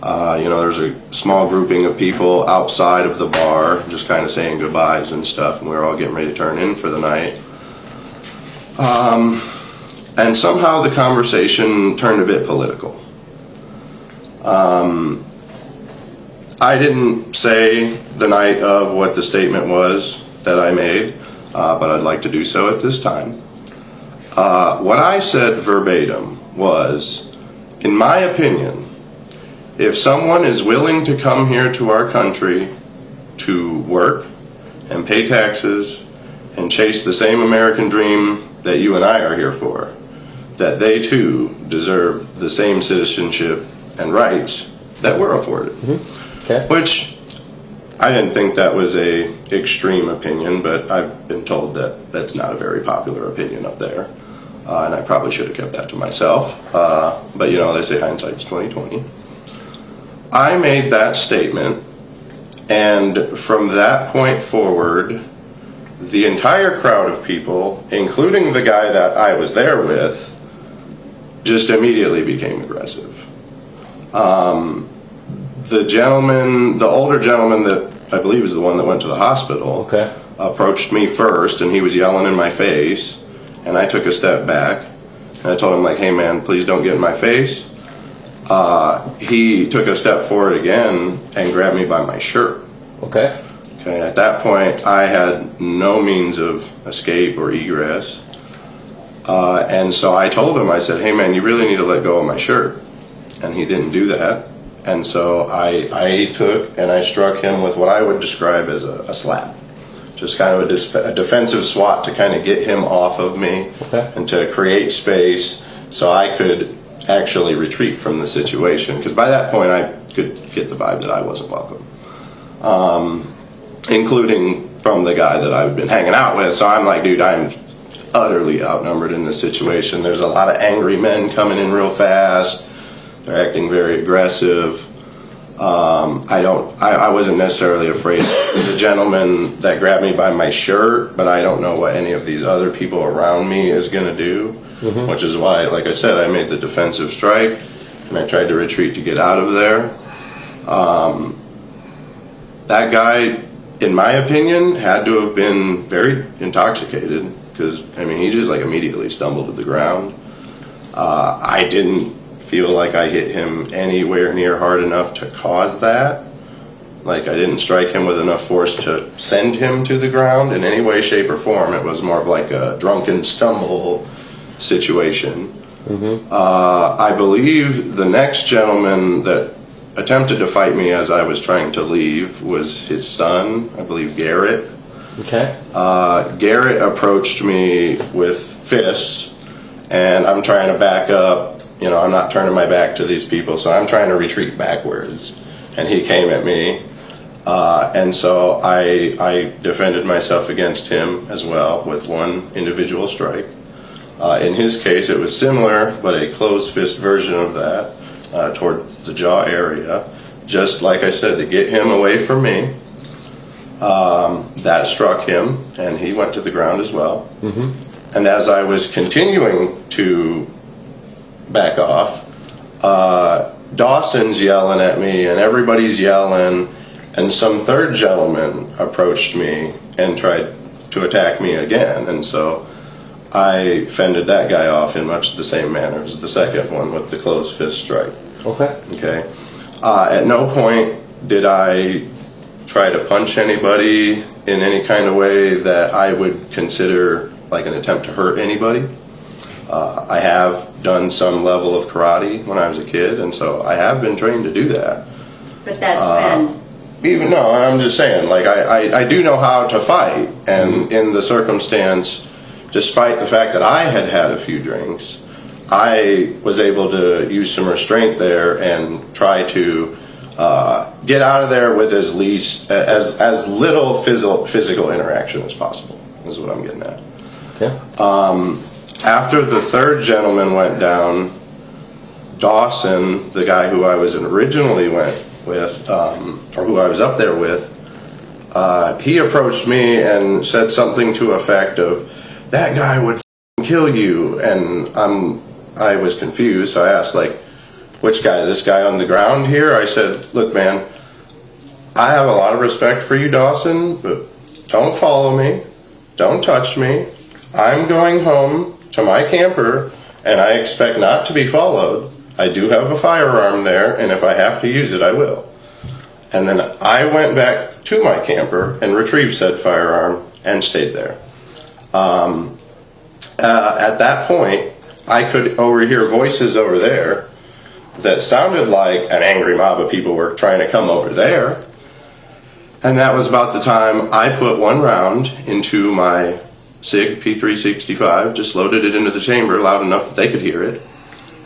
There's a small grouping of people outside of the bar, just kind of saying goodbyes and stuff, and we were all getting ready to turn in for the night. And somehow the conversation turned a bit political. I didn't say the night of what the statement was that I made, but I'd like to do so at this time. What I said verbatim was, in my opinion, if someone is willing to come here to our country to work and pay taxes and chase the same American dream that you and I are here for, that they too deserve the same citizenship and rights that we're afforded. Okay. Which I didn't think that was a extreme opinion, but I've been told that that's not a very popular opinion up there. and I probably should have kept that to myself. But you know, they say hindsight's 20/20. I made that statement, and from that point forward, the entire crowd of people, including the guy that I was there with, just immediately became aggressive. The older gentleman that I believe is the one that went to the hospital, approached me first, and he was yelling in my face, and I took a step back, and I told him, like, hey man, please don't get in my face. He took a step forward again and grabbed me by my shirt. Okay, at that point, I had no means of escape or egress. And so I told him, I said, hey man, you really need to let go of my shirt. And he didn't do that. And so I took and I struck him with what I would describe as a slap. Just kind of a defensive swat to kind of get him off of me and to create space so I could actually retreat from the situation. Because by that point, I could get the vibe that I wasn't welcome. Including from the guy that I've been hanging out with. So I'm like, dude, I'm utterly outnumbered in this situation. There's a lot of angry men coming in real fast. They're acting very aggressive. I wasn't necessarily afraid of the gentleman that grabbed me by my shirt, but I don't know what any of these other people around me is going to do, which is why, like I said, I made the defensive strike, and I tried to retreat to get out of there. That guy, in my opinion, had to have been very intoxicated, because, I mean, he just, like, immediately stumbled to the ground. I didn't feel like I hit him anywhere near hard enough to cause that. Like, I didn't strike him with enough force to send him to the ground in any way, shape, or form. It was more of like a drunken stumble situation. I believe the next gentleman that attempted to fight me as I was trying to leave was his son, I believe Garrett. Garrett approached me with fists, and I'm trying to back up. You know, I'm not turning my back to these people, so I'm trying to retreat backwards. And he came at me, and so I defended myself against him as well with one individual strike. In his case, it was similar, but a closed fist version of that toward the jaw area. Just like I said, to get him away from me. That struck him, and he went to the ground as well. And as I was continuing to back off, Dawson's yelling at me, and everybody's yelling, and some third gentleman approached me and tried to attack me again, and so I fended that guy off in much the same manner as the second one with the closed fist strike. At no point did I try to punch anybody in any kind of way that I would consider like an attempt to hurt anybody. I have done some level of karate when I was a kid, and so I have been trained to do that. But that's been... No, I'm just saying, like, I do know how to fight, and in the circumstance, despite the fact that I had had a few drinks, I was able to use some restraint there and try to get out of there with as little physical interaction as possible, is what I'm getting at. After the third gentleman went down, Dawson, the guy who I was originally went with, or who I was up there with, he approached me and said something to effect of, that guy would kill you, and I was confused, so I asked, like, which guy, this guy on the ground here? I said, look man, I have a lot of respect for you, Dawson, but don't follow me, don't touch me, I'm going home to my camper, and I expect not to be followed. I do have a firearm there, and if I have to use it, I will. And then I went back to my camper and retrieved said firearm and stayed there. At that point, I could overhear voices over there that sounded like an angry mob of people were trying to come over there. And that was about the time I put one round into my SIG P365, just loaded it into the chamber loud enough that they could hear it.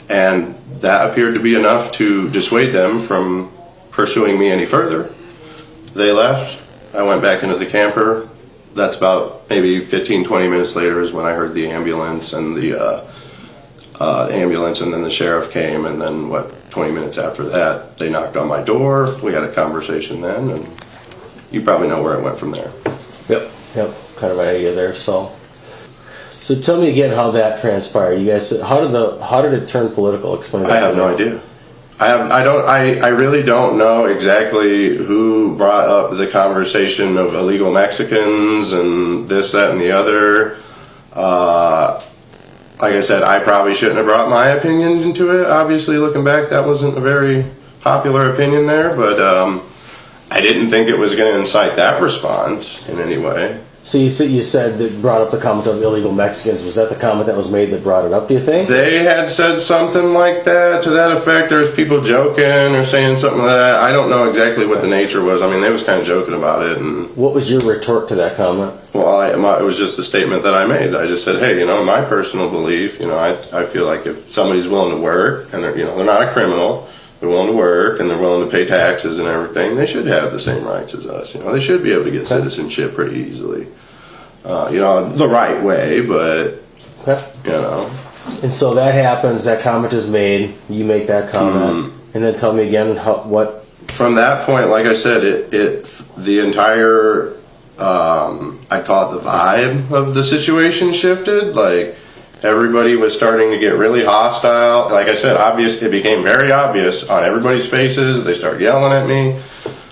And that appeared to be enough to dissuade them from pursuing me any further. They left. I went back into the camper. That's about maybe 15-20 minutes later is when I heard the ambulance and the the ambulance, and then the sheriff came, and then 20 minutes after that, they knocked on my door. We had a conversation then, and you probably know where it went from there. Yep, kind of an idea there. So tell me again how that transpired. You guys, how did it turn political? Explain that. I have no idea. I really don't know exactly who brought up the conversation of illegal Mexicans and this, that, and the other. Like I said, I probably shouldn't have brought my opinion into it. Obviously, looking back, that wasn't a very popular opinion there, but I didn't think it was going to incite that response in any way. So you said that brought up the comment of illegal Mexicans. Was that the comment that was made that brought it up, do you think? They had said something like that, to that effect. There was people joking or saying something like that. I don't know exactly what the nature was. I mean, they was kind of joking about it. And what was your retort to that comment? Well, it was just the statement that I made. I just said, hey, my personal belief, I feel like if somebody's willing to work and they're not a criminal, they're willing to work and they're willing to pay taxes and everything, they should have the same rights as us. They should be able to get citizenship pretty easily. The right way, but, And so that happens, that comment is made, you make that comment, and then tell me again what... From that point, like I said, the entire, I call it the vibe of the situation shifted. Like, everybody was starting to get really hostile. Like I said, it became very obvious on everybody's faces. They started yelling at me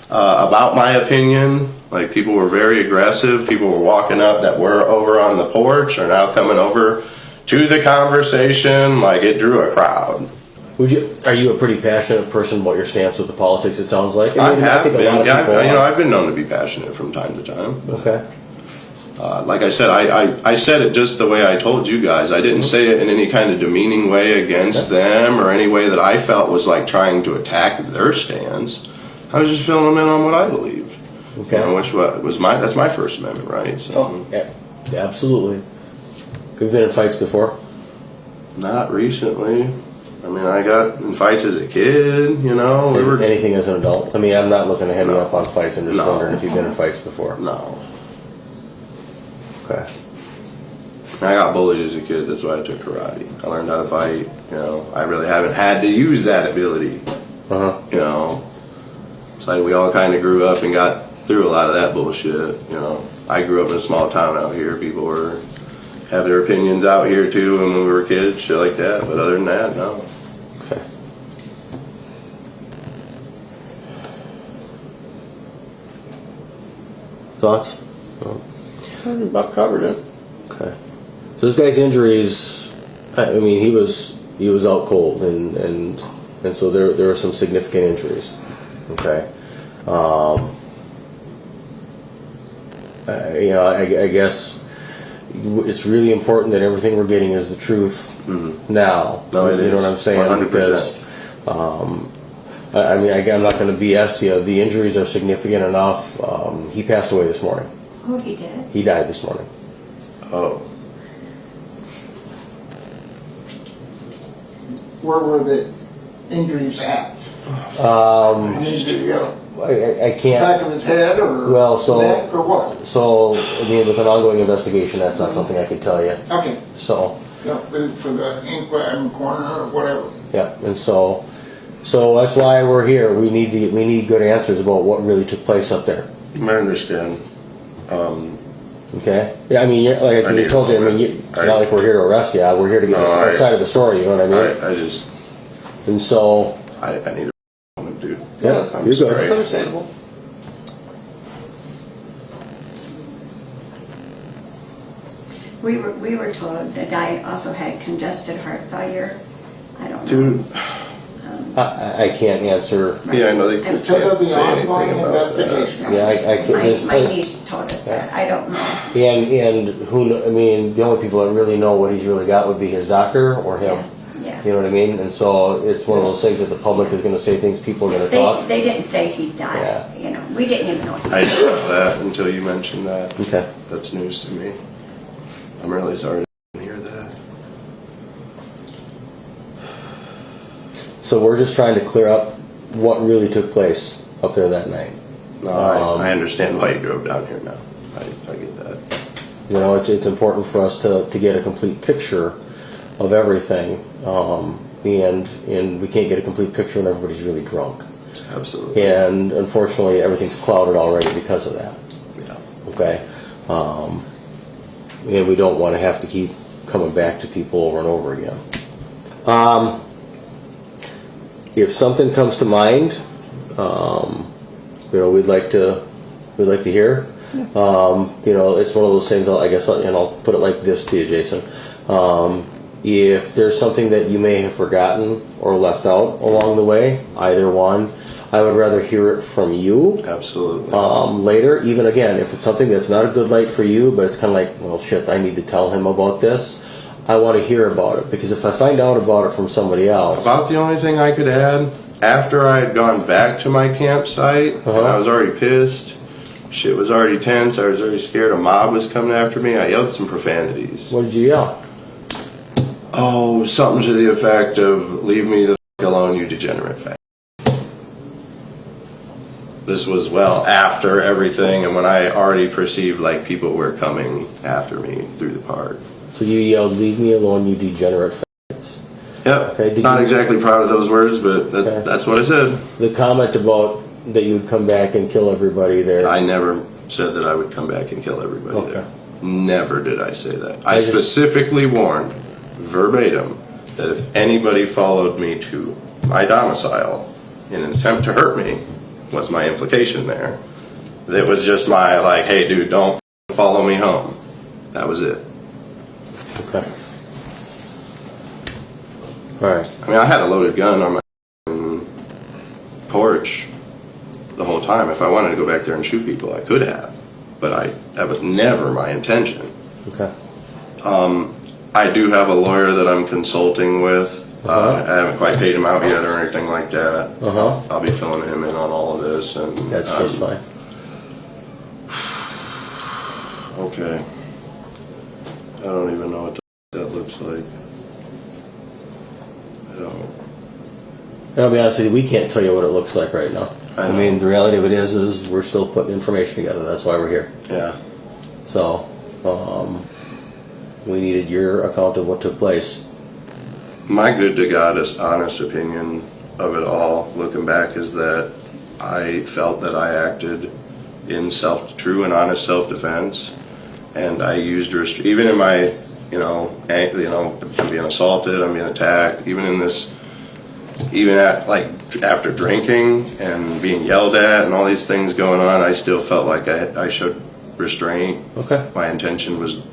about my opinion. Like, people were very aggressive. People were walking up that were over on the porch are now coming over to the conversation. Like, it drew a crowd. Are you a pretty passionate person about your stance with the politics, it sounds like? I think a lot of people I've been known to be passionate from time to time. Okay. Like I said, I said it just the way I told you guys. I didn't say it in any kind of demeaning way against them or any way that I felt was like trying to attack their stance. I was just filling them in on what I believe. Okay. That's my First Amendment right. So. Yeah, absolutely. You've been in fights before? Not recently. I mean, I got in fights as a kid, Anything as an adult? I mean, I'm not looking to hem you up on fights. I'm just wondering if you've been in fights before. No. Okay. I got bullied as a kid. That's why I took karate. I learned how to fight. I really haven't had to use that ability. It's like we all kind of grew up and got through a lot of that bullshit. I grew up in a small town out here. People have their opinions out here too, and when we were kids, shit like that. But other than that, no. Okay. Thoughts? About covered it. Okay. So this guy's injuries, I mean, he was out cold, and so there were some significant injuries. Okay. I guess it's really important that everything we're getting is the truth now. No, it is. You know what I'm saying? 100%. Because I'm not going to BS you. The injuries are significant enough. He passed away this morning. Oh, he did? He died this morning. Oh. Where were the injuries at? I can't. Back of his head or neck or what? So, I mean, with an ongoing investigation, that's not something I can tell you. Okay. So. For the inquiry coroner or whatever. Yeah, and so that's why we're here. We need good answers about what really took place up there. I understand. Okay. Yeah, I mean, like I told you, it's not like we're here to arrest you. We're here to get the side of the story. You know what I mean? And so. I need a moment, dude. Yeah, you're good. That's understandable. We were told the guy also had congested heart failure. I don't know. Dude. I can't anscer. Yeah, I know they can't say anything about that. Yeah, I can't. My niece told us that. I don't know. And I mean, the only people that really know what he's really got would be his doctor or him. Yeah. You know what I mean? And so it's one of those things that the public is going to say things, people are going to talk. They didn't say he died. Yeah. We didn't even know he died. I didn't know that until you mentioned that. Okay. That's news to me. I'm really sorry to hear that. So we're just trying to clear up what really took place up there that night. No, I understand why you drove down here now. I get that. It's important for us to get a complete picture of everything. and we can't get a complete picture when everybody's really drunk. Absolutely. And unfortunately, everything's clouded already because of that. Yeah. Okay? And we don't want to have to keep coming back to people over and over again. If something comes to mind, we'd like to hear. It's one of those things. I guess, and I'll put it like this to you, Jason. If there's something that you may have forgotten or left out along the way, either one, I would rather hear it from you. Absolutely. Later, even again, if it's something that's not a good light for you, but it's kind of like, well, shit, I need to tell him about this. I want to hear about it, because if I find out about it from somebody else. About the only thing I could add, after I had gone back to my campsite, and I was already pissed, shit was already tense, I was already scared a mob was coming after me, I yelled some profanities. What did you yell? Oh, something to the effect of, leave me the f*** alone, you degenerate fag. This was well after everything, and when I already perceived like people were coming after me through the park. So you yelled, leave me alone, you degenerate faggots. Yep. Okay, Not exactly proud of those words, but that's what I said. The comment about that you would come back and kill everybody there. I never said that I would come back and kill everybody there. Never did I say that. I specifically warned, verbatim, that if anybody followed me to my domicile in an attempt to hurt me, was my implication there. That was just my, like, hey dude, don't follow me home. That was it. Okay. Alright. I mean, I had a loaded gun on my porch the whole time. If I wanted to go back there and shoot people, I could have. But that was never my intention. Okay. I do have a lawyer that I'm consulting with. I haven't quite paid him out yet or anything like that. I'll be filling him in on all of this. And That's just fine. Okay. I don't even know what that looks like. I don't. And I'll be honest with you, we can't tell you what it looks like right now. I mean, the reality of it is we're still putting information together. That's why we're here. Yeah. So, we needed your account of what took place. My good to God honest opinion of it all, looking back, is that I felt that I acted in true and honest self-defense, and I used even in my, I'm being assaulted, I'm being attacked, even after drinking and being yelled at and all these things going on, I still felt like I showed restraint. Okay. My intention was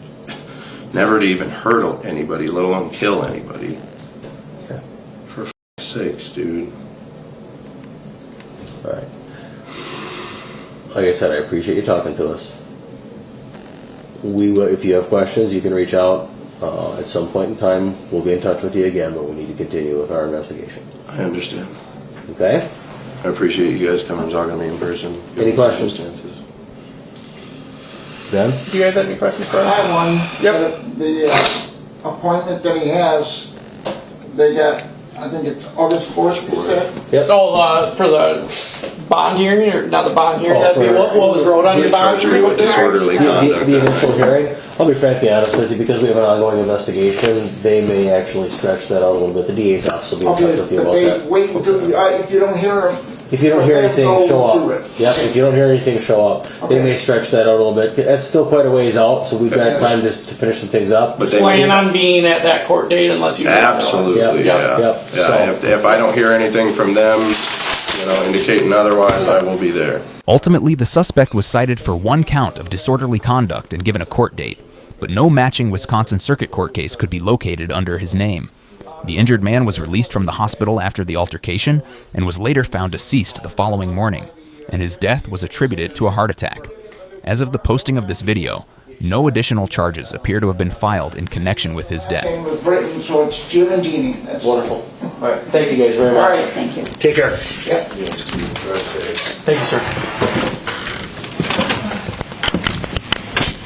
never to even hurt anybody, let alone kill anybody. Okay. For f***ing sakes, dude. All right. Like I said, I appreciate you talking to us. We will, if you have questions, you can reach out at some point in time. We'll be in touch with you again, but we need to continue with our investigation. I understand. Okay? I appreciate you guys coming and talking to me in person. Any questions? Ben? Do you guys have any questions for us? I have one. Yep. The appointment that he has, they got, I think it's August 4th, you said? Yep. Oh, for the bond hearing, or not the bond hearing, that'd be, what was wrote on your bond hearing? The initial hearing, I'll be frankly honest with you, because we have an ongoing investigation, they may actually stretch that out a little bit. The DA's office will be in touch with you about that. Wait until, if you don't hear them. If you don't hear anything, show up. Yep, if you don't hear anything, show up. They may stretch that out a little bit. That's still quite a ways out, so we've got time to finish some things up. But Plan on being at that court date unless you. Absolutely, yeah. If I don't hear anything from them, indicating otherwise, I will be there. Ultimately, the suspect was cited for one count of disorderly conduct and given a court date, but no matching Wisconsin Circuit Court case could be located under his name. The injured man was released from the hospital after the altercation and was later found deceased the following morning, and his death was attributed to a heart attack. As of the posting of this video, no additional charges appear to have been filed in connection with his death. With Britain, so it's Jim and Jeannie. That's wonderful. All right, thank you guys very much. All right, Thank you. Take care. Yeah. Thank you, sir.